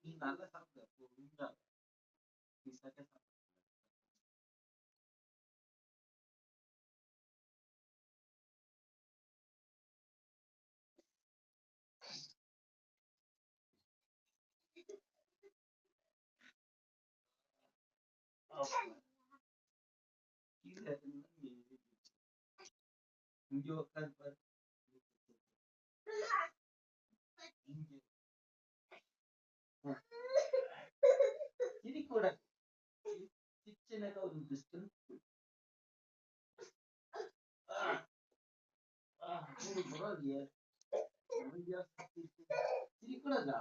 நீ நல்லா சாப்பிட நீ சட்டை சாப்பிட கீழே இங்க உட்காந்து பாரு இங்க சிரிக்கூட கிச்சனுக்கு ஒரு டிஸ்டன்ஸ் பரவாயில்லையே சிரிக்கூடாதா